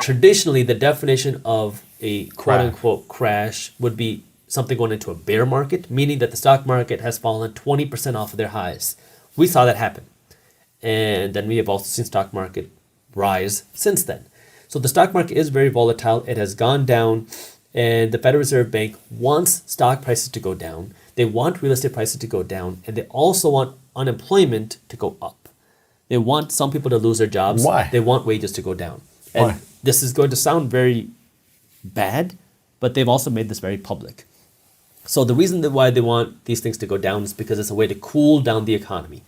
traditionally, the definition of a quote-unquote crash would be something going into a bear market, meaning that the stock market has fallen 20% off of their highs. We saw that happen. And then we have also seen stock market rise since then. So the stock market is very volatile. It has gone down, and the Federal Reserve Bank wants stock prices to go down. They want real estate prices to go down, and they also want unemployment to go up. They want some people to lose their jobs. Why? They want wages to go down. And Why? this is going to sound very bad, but they've also made this very public. So the reason why they want these things to go down is because it's a way to cool down the economy.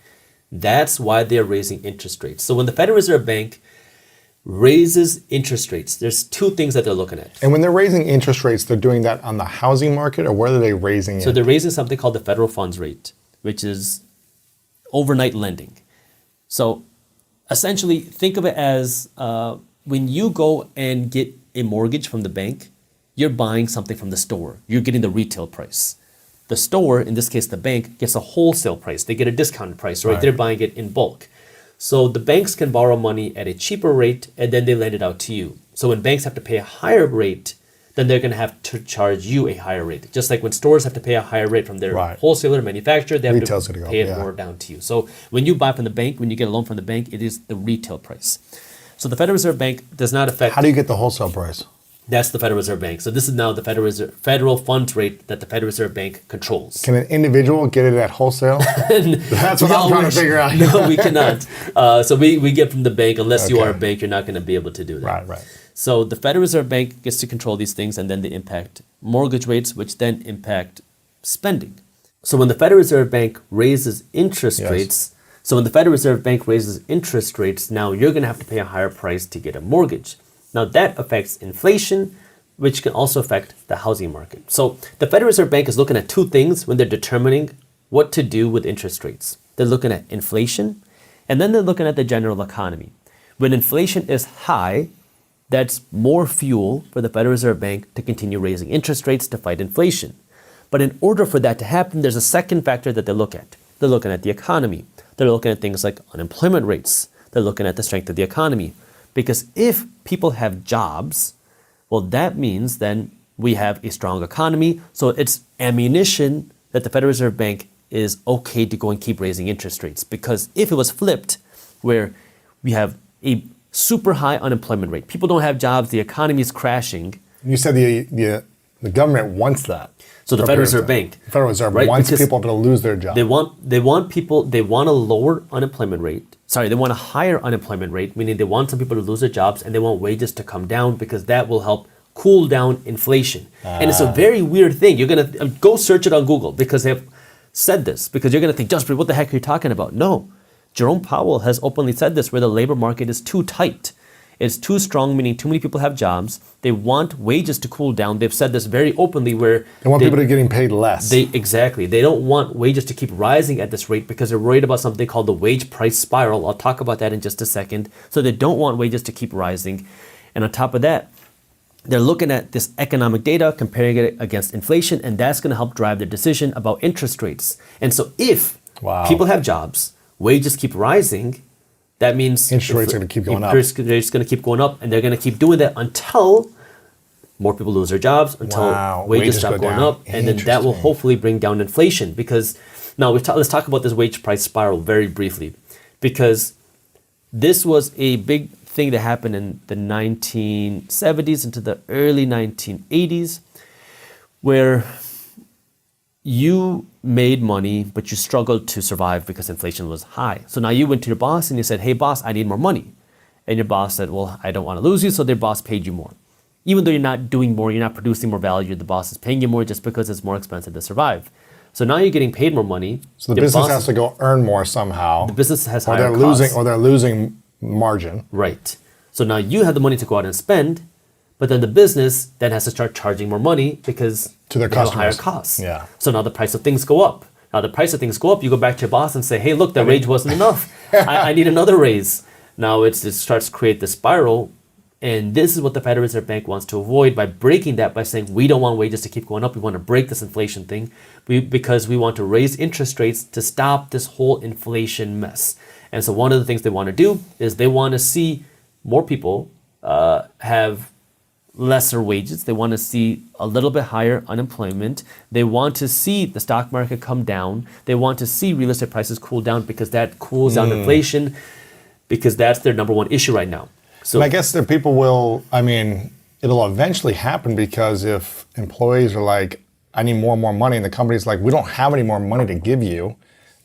That's why they're raising interest rates. So when the Federal Reserve Bank raises interest rates, there's two things that they're looking at. And when they're raising interest rates, they're doing that on the housing market, or where are they raising it? So they're raising something called the federal funds rate, which is overnight lending. So essentially, think of it as when you go and get a mortgage from the bank, you're buying something from the store. You're getting the retail price. The store, in this case the bank, gets a wholesale price. They get a discounted price, right? They're buying it in bulk. So the banks can borrow money at a cheaper rate, and then they lend it out to you. So when banks have to pay a higher rate, then they're going to have to charge you a higher rate. Just like when stores have to pay a higher rate from their wholesaler, manufacturer, they have to pay it more down to you. So when you buy from the bank, when you get a loan from the bank, it is the retail price. So the Federal Reserve Bank does not affect... How do you get the wholesale price? That's the Federal Reserve Bank. So this is now the federal funds rate that the Federal Reserve Bank controls. Can an individual get it at wholesale? That's what I'm trying to figure out. No, we cannot. So we get from the bank. Unless you are a bank, you're not going to be able to do that. Right. So the Federal Reserve Bank gets to control these things, and then they impact mortgage rates, which then impact spending. So when the Federal Reserve Bank raises interest rates, now you're going to have to pay a higher price to get a mortgage. Now that affects inflation, which can also affect the housing market. So the Federal Reserve Bank is looking at two things when they're determining what to do with interest rates. They're looking at inflation, and then they're looking at the general economy. When inflation is high, that's more fuel for the Federal Reserve Bank to continue raising interest rates to fight inflation. But in order for that to happen, there's a second factor that they look at. They're looking at the economy. They're looking at things like unemployment rates. They're looking at the strength of the economy. Because if people have jobs, well, that means then we have a strong economy. So it's ammunition that the Federal Reserve Bank is okay to go and keep raising interest rates. Because if it was flipped, where we have a super high unemployment rate, people don't have jobs, the economy is crashing. You said the government wants that. So the Federal Reserve Bank, the Federal Reserve wants people to lose their jobs. They want a lower unemployment rate. They want a higher unemployment rate, meaning they want some people to lose their jobs, and they want wages to come down because that will help cool down inflation. And it's a very weird thing. You're going to go search it on Google because they have said this, because you're going to think, Jaspreet, what the heck are you talking about? No, Jerome Powell has openly said this, where the labor market is too tight. It's too strong, meaning too many people have jobs. They want wages to cool down. They've said this very openly, where they want people to be getting paid less. Exactly. They don't want wages to keep rising at this rate because they're worried about something called the wage price spiral. I'll talk about that in just a second. So they don't want wages to keep rising. And on top of that, they're looking at this economic data, comparing it against inflation, and that's going to help drive their decision about interest rates. And so if people have jobs, wages keep rising, that means interest rates are going to keep going up. Interest rates are going to keep going up, and they're going to keep doing that until more people lose their jobs, until wages stop going up, and then that will hopefully bring down inflation. Because now let's talk about this wage price spiral very briefly, because this was a big thing that happened in the 1970s into the early 1980s, where you made money, but you struggled to survive because inflation was high. So now you went to your boss and you said, hey boss, I need more money. And your boss said, well, I don't want to lose you. So their boss paid you more. Even though you're not doing more, you're not producing more value, the boss is paying you more just because it's more expensive to survive. So now you're getting paid more money. So the business has to go earn more somehow. The business has higher costs. Or they're losing margin. Right. So now you have the money to go out and spend, but then the business then has to start charging more money because to their customers, higher costs. Yeah. So now the price of things go up. Now the price of things go up, you go back to your boss and say, hey, look, that wage wasn't enough. I need another raise. Now it starts to create the spiral. And this is what the Federal Reserve Bank wants to avoid by breaking that, by saying we don't want wages to keep going up. We want to break this inflation thing because we want to raise interest rates to stop this whole inflation mess. And so one of the things they want to do is they want to see more people have lesser wages. They want to see a little bit higher unemployment. They want to see the stock market come down. They want to see real estate prices cool down because that cools down inflation, because that's their number one issue right now. So and I guess that people will, it'll eventually happen because if employees are like, I need more and more money, and the company's like, we don't have any more money to give you,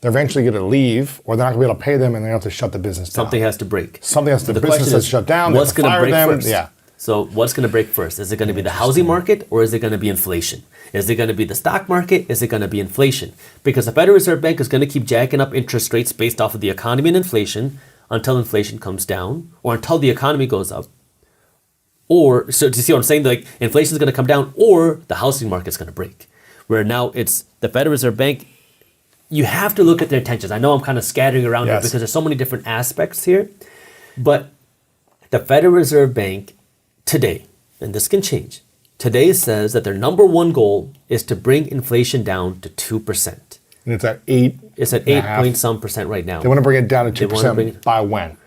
they're eventually going to leave, or they're not going to be able to pay them, and they have to shut the business down. something has to break. The business has to shut down. What's going to break first? Yeah. So what's going to break first? Is it going to be the housing market, or is it going to be inflation? Is it going to be the stock market? Is it going to be inflation? Because the Federal Reserve Bank is going to keep jacking up interest rates based off of the economy and inflation until inflation comes down, or until the economy goes up. Or, so to see what I'm saying, like inflation is going to come down, or the housing market is going to break. Where now it's the Federal Reserve Bank. You have to look at their intentions. I know I'm kind of scattering around here because there's so many different aspects here. But the Federal Reserve Bank today, and this can change, today says that their number one goal is to bring inflation down to 2%. And it's at 8. It's at 8 point some percent right now. They want to bring it down to 2% by when?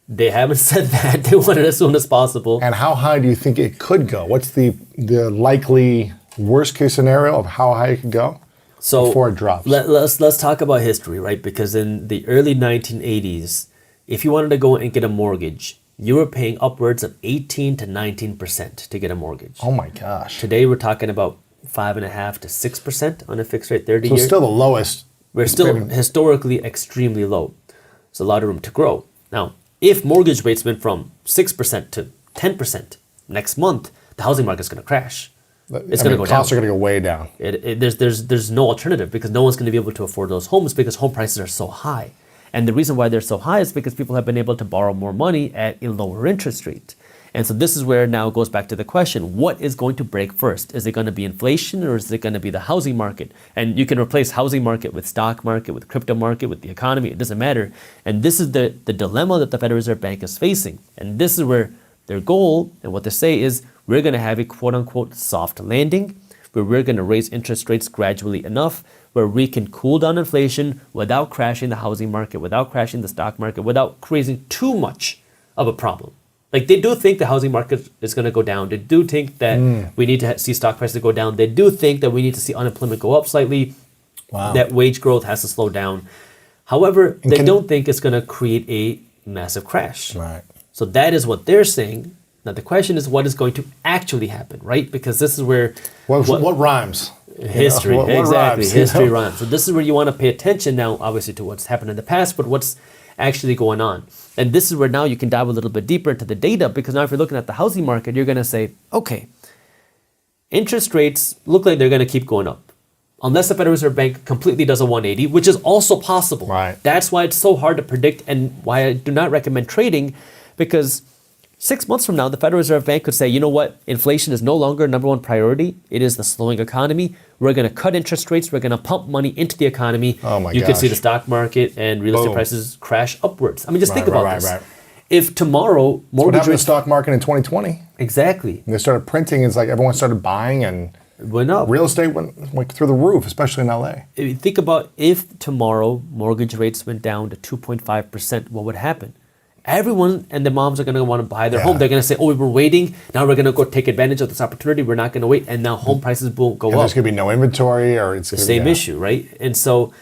They haven't said that. They want it as soon as possible. And how high do you think it could go? What's the likely worst case scenario of how high it could go before it drops? Let's talk about history, right? Because in the early 1980s, if you wanted to go and get a mortgage, you were paying upwards of 18 to 19% to get a mortgage. Oh my gosh. Today we're talking about 5.5% to 6% on a fixed rate 30 So year. it's still the lowest. We're still historically extremely low. There's a lot of room to grow. Now, if mortgage rates went from 6% to 10% next month, the housing market's going to crash. It's going to go down. Costs are going to go way down. There's no alternative because no one's going to be able to afford those homes because home prices are so high. And the reason why they're so high is because people have been able to borrow more money at a lower interest rate. And so this is where now it goes back to the question, what is going to break first? Is it going to be inflation, or is it going to be the housing market? And you can replace housing market with stock market, with crypto market, with the economy. It doesn't matter. And this is the dilemma that the Federal Reserve Bank is facing. And this is where their goal and what they say is we're going to have a quote unquote soft landing, where we're going to raise interest rates gradually enough where we can cool down inflation without crashing the housing market, without crashing the stock market, without creating too much of a problem. Like, they do think the housing market is going to go down. They do think that we need to see stock prices go down. They do think that we need to see unemployment go up slightly, that wage growth has to slow down. However, they don't think it's going to create a massive crash. Right. So that is what they're saying. Now, the question is what is going to actually happen, right? Because this is where... What rhymes? History, what exactly. rhymes, History rhymes. So this is where you want to pay attention now, obviously, to what's happened in the past, but what's actually going on. And this is where now you can dive a little bit deeper into the data, because now if you're looking at the housing market, you're going to say, okay, interest rates look like they're going to keep going up. Unless the Federal Reserve Bank completely does a 180, which is also possible. Right. That's why it's so hard to predict and why I do not recommend trading, because 6 months from now, the Federal Reserve Bank could say, you know what, inflation is no longer number one priority. It is the slowing economy. We're going to cut interest rates. We're going to pump money into the economy. Oh my You gosh. could see the stock market and real estate prices crash upwards. I mean, just think about this. Right. If tomorrow mortgage What happened to the rates... stock market in 2020? Exactly. And they started printing. It's like everyone started buying, and Went up. real estate went through the roof, especially in LA. If you think about if tomorrow mortgage rates went down to 2.5%, what would happen? Everyone and the moms are going to want to buy their home. They're going to say, oh, we were waiting. Now we're going to go take advantage of this opportunity. We're not going to wait. And now home prices will go And up. there's going to be no inventory, or it's The same issue, right? And so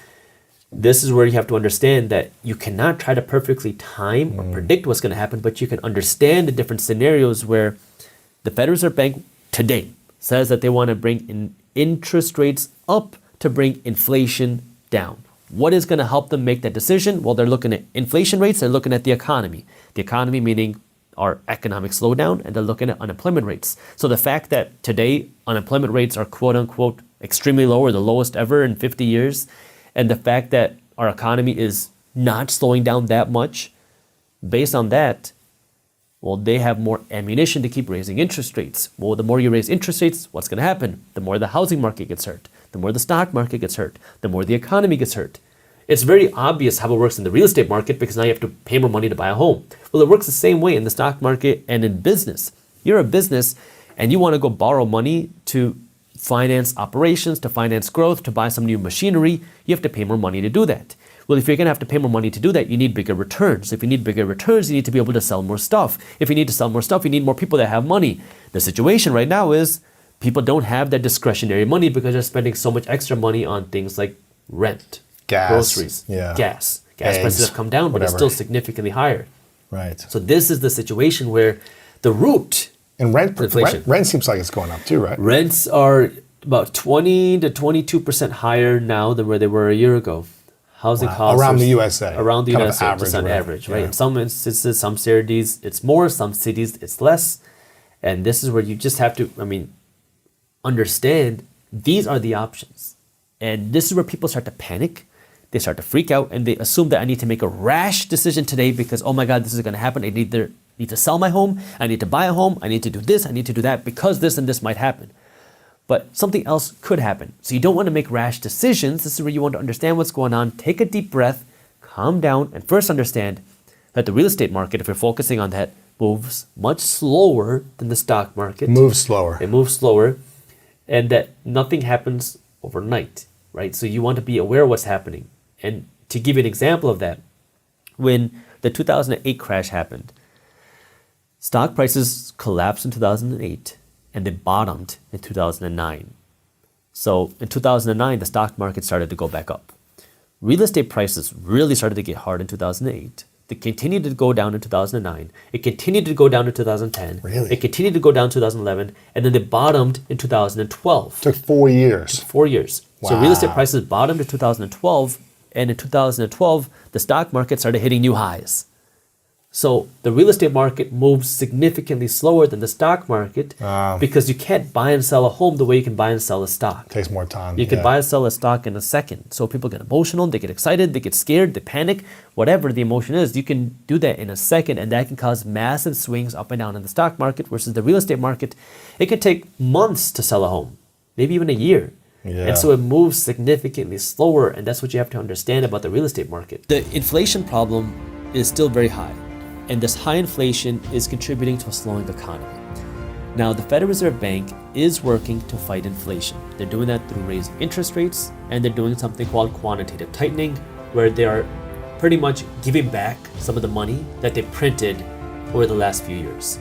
this is where you have to understand that you cannot try to perfectly time or predict what's going to happen, but you can understand the different scenarios where the Federal Reserve Bank today says that they want to bring in interest rates up to bring inflation down. What is going to help them make that decision? Well, they're looking at inflation rates, they're looking at the economy. The economy meaning our economic slowdown, and they're looking at unemployment rates. So the fact that today unemployment rates are quote unquote extremely low, or the lowest ever in 50 years, and the fact that our economy is not slowing down that much, based on that, well, they have more ammunition to keep raising interest rates. Well, the more you raise interest rates, what's going to happen? The more the housing market gets hurt, the more the stock market gets hurt, the more the economy gets hurt. It's very obvious how it works in the real estate market, because now you have to pay more money to buy a home. Well, it works the same way in the stock market and in business. You're a business and you want to go borrow money to finance operations, to finance growth, to buy some new machinery. You have to pay more money to do that. Well, if you're going to have to pay more money to do that, you need bigger returns. If you need bigger returns, you need to be able to sell more stuff. If you need to sell more stuff, you need more people that have money. The situation right now is people don't have that discretionary money because they're spending so much extra money on things like rent, Gas, groceries, yeah. gas. Gas Eggs, prices have come down, but it's whatever. still significantly higher. Right. So this is the situation where the root And inflation. rent seems like it's going up too, right? Rents are about 20 to 22% higher now than where they were a year ago. Housing costs Around are the USA. Around the Kind of USA, average, just on right? average, right? Yeah. In some instances, some cities it's more, some cities it's less. And this is where you just have to, understand these are the options. And this is where people start to panic. They start to freak out and they assume that I need to make a rash decision today because, oh my God, this is going to happen. I need to sell my home. I need to buy a home. I need to do this. I need to do that because this and this might happen. But something else could happen. So you don't want to make rash decisions. This is where you want to understand what's going on. Take a deep breath, calm down, and first understand that the real estate market, if you're focusing on that, moves much slower than the stock market. Move slower. It moves slower, and that nothing happens overnight, right? So you want to be aware of what's happening. And to give you an example of that, when the 2008 crash happened, stock prices collapsed in 2008 and they bottomed in 2009. So in 2009, the stock market started to go back up. Real estate prices really started to get hard in 2008. They continued to go down in 2009. It continued to go down in 2010. Really? It continued to go down in 2011. And then they bottomed in 2012. Took 4 years. 4 years. So real estate Wow. prices bottomed in 2012. And in 2012, the stock market started hitting new highs. So the real estate market moves significantly slower than the stock market because you can't buy and sell a home the way you can buy and sell a stock. Takes more time. You can yeah. buy and sell a stock in a second. So people get emotional, they get excited, they get scared, they panic, whatever the emotion is, you can do that in a second and that can cause massive swings up and down in the stock market versus the real estate market. It can take months to sell a home, maybe even a year. Yeah. And so it moves significantly slower, and that's what you have to understand about the real estate market. The inflation problem is still very high, and this high inflation is contributing to a slowing economy. Now, the Federal Reserve Bank is working to fight inflation. They're doing that through raising interest rates, and they're doing something called quantitative tightening, where they are pretty much giving back some of the money that they printed over the last few years.